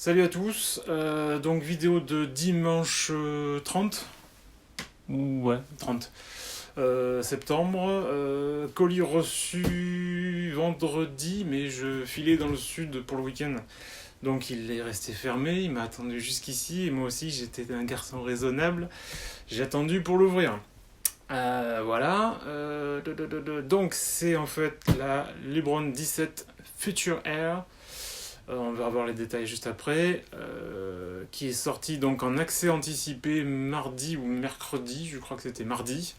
Salut à tous, donc vidéo de dimanche 30, ouais, 30 septembre, colis reçu vendredi, mais je filais dans le sud pour le week-end, donc il est resté fermé, il m'a attendu jusqu'ici, et moi aussi j'étais un garçon raisonnable, j'ai attendu pour l'ouvrir. Voilà, donc c'est en fait la LeBron 17 Future Air. On va avoir les détails juste après, qui est sorti donc en accès anticipé mardi ou mercredi, je crois que c'était mardi,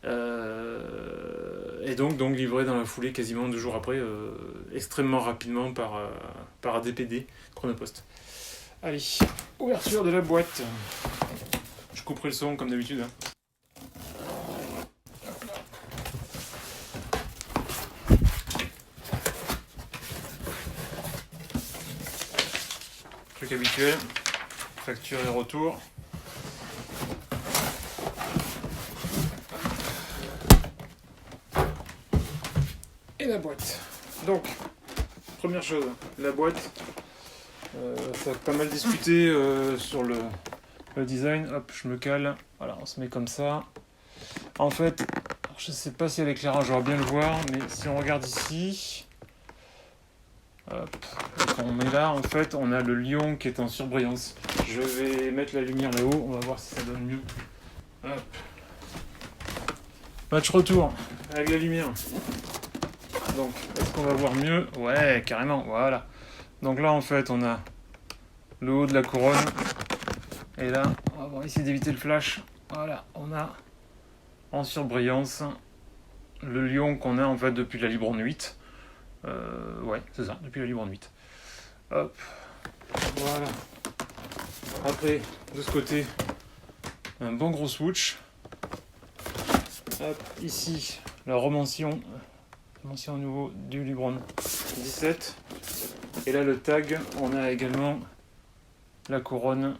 et donc livré dans la foulée quasiment 2 jours après, extrêmement rapidement par ADPD, Chronopost. Allez, ouverture de la boîte. Je couperai le son comme d'habitude. Truc habituel, facture et retour. Et la boîte. Donc, première chose, la boîte. Ça a pas mal discuté sur le design. Hop, je me cale. Voilà, on se met comme ça. En fait, je sais pas si à l'éclairage on va bien le voir, mais si on regarde ici, hop, quand on met là, en fait, on a le lion qui est en surbrillance. Je vais mettre la lumière là-haut, on va voir si ça donne mieux. Hop. Match retour avec la lumière. Donc, est-ce qu'on va voir mieux? Ouais, carrément, voilà. Donc là, en fait, on a le haut de la couronne. Et là, on va essayer d'éviter le flash. Voilà, on a en surbrillance le lion qu'on a en fait depuis la LeBron 8. Ouais, c'est ça, depuis la LeBron 8. Hop, voilà. Après, de ce côté, un bon gros switch. Hop, ici, la mention au niveau du LeBron 17. Et là, le tag, on a également la couronne,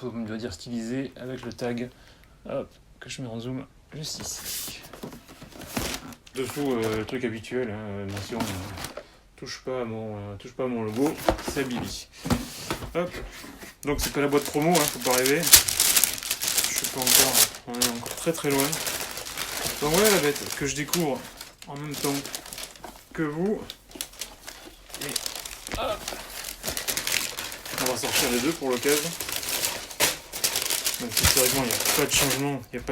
on doit dire stylisée, avec le tag, hop, que je mets en zoom juste ici. Dessous, le truc habituel, mention, touche pas à mon logo, c'est Bibi. Hop, donc c'est pas la boîte promo, faut pas rêver. Je sais pas encore, on est encore très très loin. Donc voilà la bête que je découvre en même temps que vous. Et hop, on va sortir les deux pour l'occasion. Même si théoriquement il n'y a pas de changement, il n'y a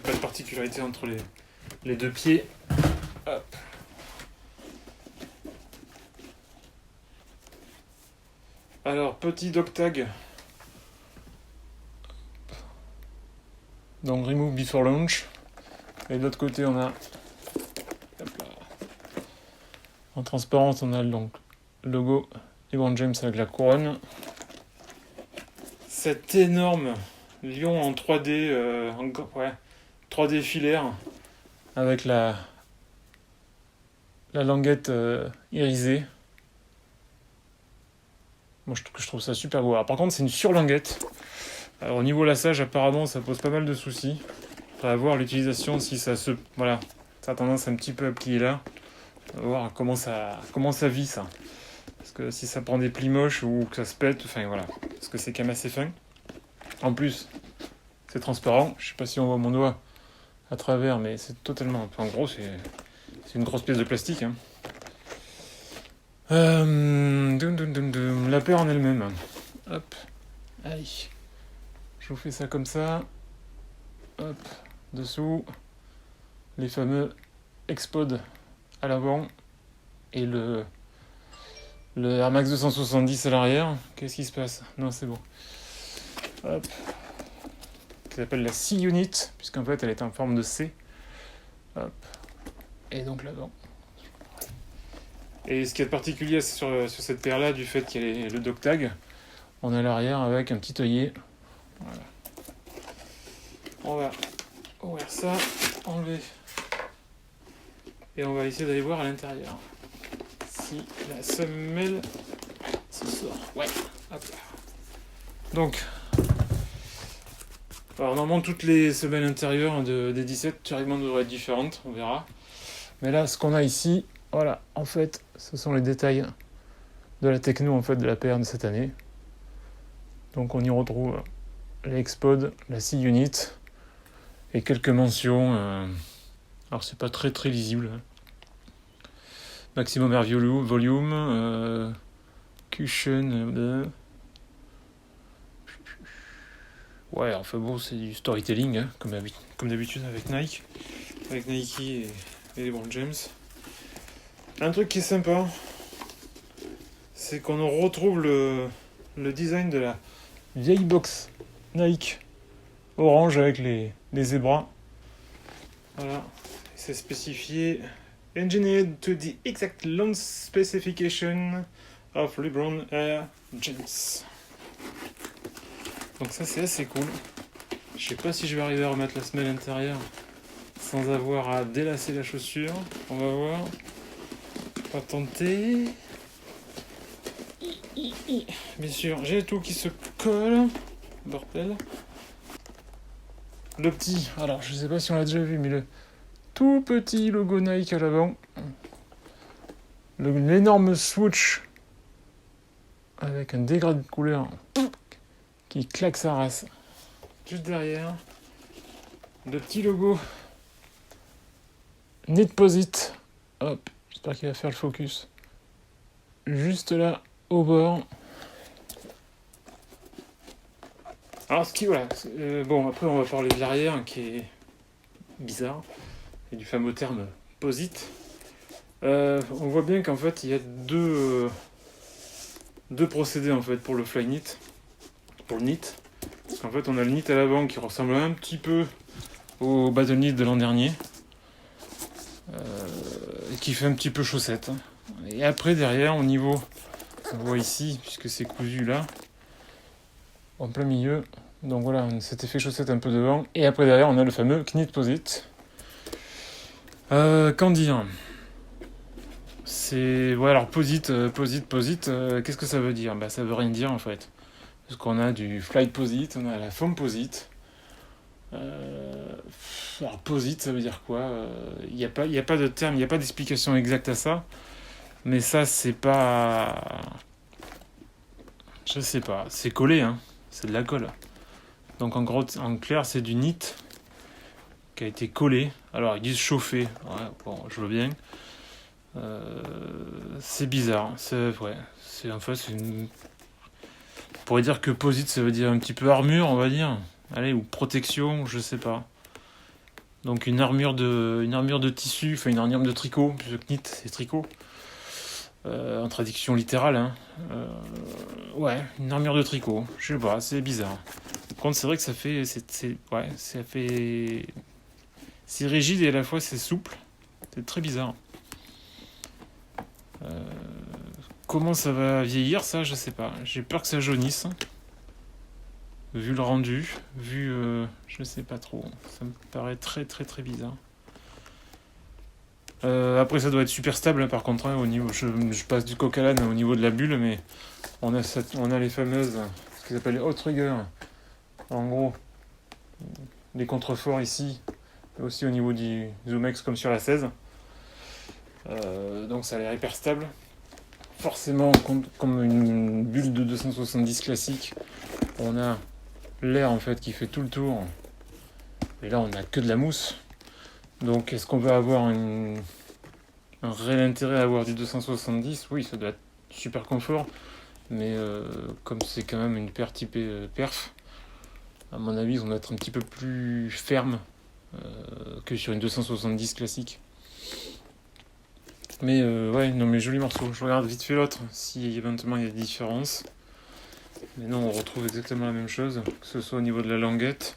pas de particularité entre les deux pieds. Hop. Alors, petit dock tag. Donc, remove before launch. Et de l'autre côté, on a. Hop là. En transparence, on a donc le logo LeBron James avec la couronne. Cet énorme lion en 3D, 3D filaire, avec la languette irisée. Moi, je trouve ça super beau. Alors, par contre, c'est une surlanguette. Alors, au niveau lassage, apparemment, ça pose pas mal de soucis. On va voir l'utilisation, si ça se... Voilà, ça a tendance un petit peu à plier là. On va voir comment ça vit, ça. Parce que si ça prend des plis moches ou que ça se pète, enfin voilà. Parce que c'est quand même assez fin. En plus, c'est transparent. Je sais pas si on voit mon doigt à travers, mais c'est totalement... En gros, c'est une grosse pièce de plastique, hein. La paire en elle-même. Hop. Allez. Je vous fais ça comme ça. Hop. Dessous. Les fameux Expod à l'avant. Et le Air Max 270 à l'arrière. Qu'est-ce qui se passe? Non, c'est bon. Hop. Qui s'appelle la C-Unit, puisqu'en fait elle est en forme de C. Hop. Et donc là-dedans. Et ce qui est particulier sur cette paire-là, du fait qu'il y a le dock tag, on a l'arrière avec un petit œillet. Voilà. On va ouvrir ça, enlever. Et on va essayer d'aller voir à l'intérieur. Si la semelle se sort. Ouais, hop là. Donc, alors normalement toutes les semelles intérieures des 17 théoriquement devraient être différentes, on verra. Mais là, ce qu'on a ici, voilà, en fait, ce sont les détails de la techno en fait de la PR de cette année. Donc on y retrouve la Xpod, la C-Unit et quelques mentions. Alors c'est pas très très lisible. Maximum Air Volume, Cushion. Ouais, enfin bon, c'est du storytelling, hein, comme d'habitude avec Nike. Avec Nike et LeBron James. Un truc qui est sympa, c'est qu'on retrouve le design de la vieille box Nike orange avec les zébras. Voilà, c'est spécifié Engineered to the exact launch specification of LeBron Air James. Donc ça c'est assez cool. Je sais pas si je vais arriver à remettre la semelle intérieure sans avoir à délasser la chaussure. On va voir. On va tenter. Bien sûr, j'ai tout qui se colle. Bordel. Le petit, alors je sais pas si on l'a déjà vu, mais le tout petit logo Nike à l'avant. L'énorme swoosh avec un dégradé de couleur qui claque sa race. Juste derrière, le petit logo Knitposit. Hop, j'espère qu'il va faire le focus. Juste là, au bord. Alors, voilà. Bon, après, on va parler de l'arrière, qui est bizarre. Et du fameux terme posit. On voit bien qu'en fait, il y a deux procédés en fait pour le fly knit. Pour le knit. Parce qu'en fait, on a le knit à l'avant qui ressemble un petit peu au battle knit de l'an dernier. Et qui fait un petit peu chaussette. Et après, derrière, au niveau, on voit ici, puisque c'est cousu là, en plein milieu. Donc voilà, cet effet chaussette un peu devant. Et après, derrière, on a le fameux Knitposit. Qu'en dire ? C'est... Ouais, alors, posit, qu'est-ce que ça veut dire ? Bah, ça veut rien dire, en fait. Parce qu'on a du flight posit, on a la foam posit. Alors, posit, ça veut dire quoi ? Il n'y a pas de terme, il n'y a pas d'explication exacte à ça. Mais ça, c'est pas... Je sais pas. C'est collé, hein. C'est de la colle. Donc, en clair, c'est du knit qui a été collé. Alors, ils disent chauffé. Ouais, bon, je veux bien. C'est bizarre. En fait, on pourrait dire que posit, ça veut dire un petit peu armure, on va dire. Allez, ou protection, je sais pas. Donc une armure de tissu, enfin une armure de tricot, puisque knit c'est tricot. En traduction littérale, hein. Ouais, une armure de tricot. Je sais pas, c'est bizarre. Par contre, c'est vrai que ça fait, c'est rigide et à la fois c'est souple. C'est très bizarre. Comment ça va vieillir, ça, je sais pas. J'ai peur que ça jaunisse. Vu le rendu, je sais pas trop. Ça me paraît très très très bizarre. Après, ça doit être super stable, hein, par contre, hein, au niveau, je passe du coq à l'âne au niveau de la bulle, mais on a les fameuses, ce qu'ils appellent les outriggers. En gros, les contreforts ici, et aussi au niveau du Zoomex comme sur la 16. Donc ça a l'air hyper stable. Forcément, comme une bulle de 270 classique, on a l'air en fait qui fait tout le tour. Et là, on n'a que de la mousse. Donc, est-ce qu'on va avoir un réel intérêt à avoir du 270 ? Oui, ça doit être super confort. Mais comme c'est quand même une paire typée perf, à mon avis, ils vont être un petit peu plus fermes que sur une 270 classique. Mais ouais, non, mais joli morceau. Je regarde vite fait l'autre, si éventuellement il y a des différences. Mais non, on retrouve exactement la même chose, que ce soit au niveau de la languette,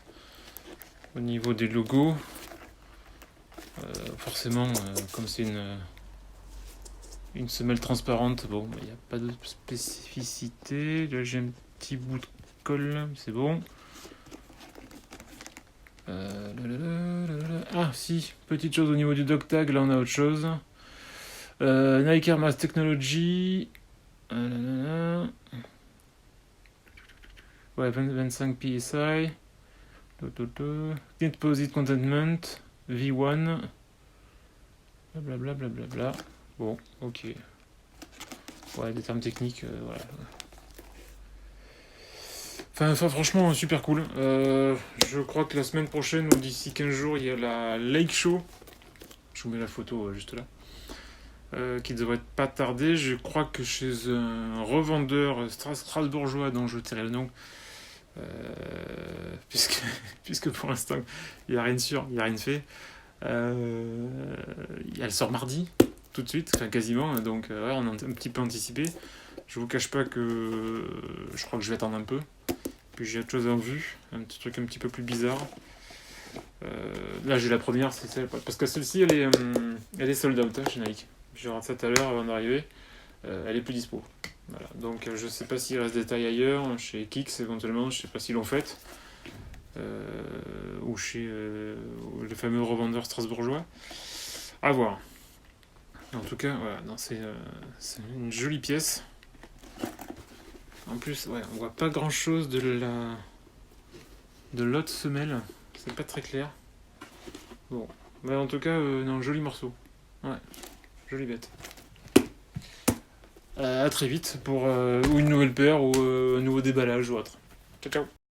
au niveau des logos. Forcément, comme c'est une semelle transparente, bon, il n'y a pas de spécificité. Là, j'ai un petit bout de colle, c'est bon. Ah, si, petite chose au niveau du dog tag, là on a autre chose. Nike Air Max Technology. Ouais, 25 PSI. Knitposit Contentment. V1. Blablabla. Bon, ok. Ouais, des termes techniques, voilà. Enfin, franchement, super cool. Je crois que la semaine prochaine ou d'ici 15 jours, il y a la Lake Show. Je vous mets la photo juste là. Qui devrait pas tarder. Je crois que chez un revendeur strasbourgeois dont je tairai le nom, puisque pour l'instant, il n'y a rien de sûr, il n'y a rien de fait. Elle sort mardi, tout de suite, enfin quasiment, donc ouais, on a un petit peu anticipé. Je vous cache pas que je crois que je vais attendre un peu. Puis j'ai autre chose en vue, un petit truc un petit peu plus bizarre. Là j'ai la première, c'est celle, parce que celle-ci elle est sold out chez Nike. Je regarde ça tout à l'heure avant d'arriver. Elle est plus dispo. Voilà. Donc je sais pas s'il reste des tailles ailleurs, chez Kicks éventuellement, je sais pas s'ils l'ont fait. Ou chez le fameux revendeur strasbourgeois. À voir. En tout cas, voilà, c'est une jolie pièce. En plus, ouais, on voit pas grand chose de l'autre semelle. C'est pas très clair. Bon. Mais en tout cas, non, joli morceau. Ouais, jolie bête. À très vite pour ou une nouvelle paire ou un nouveau déballage ou autre. Ciao ciao.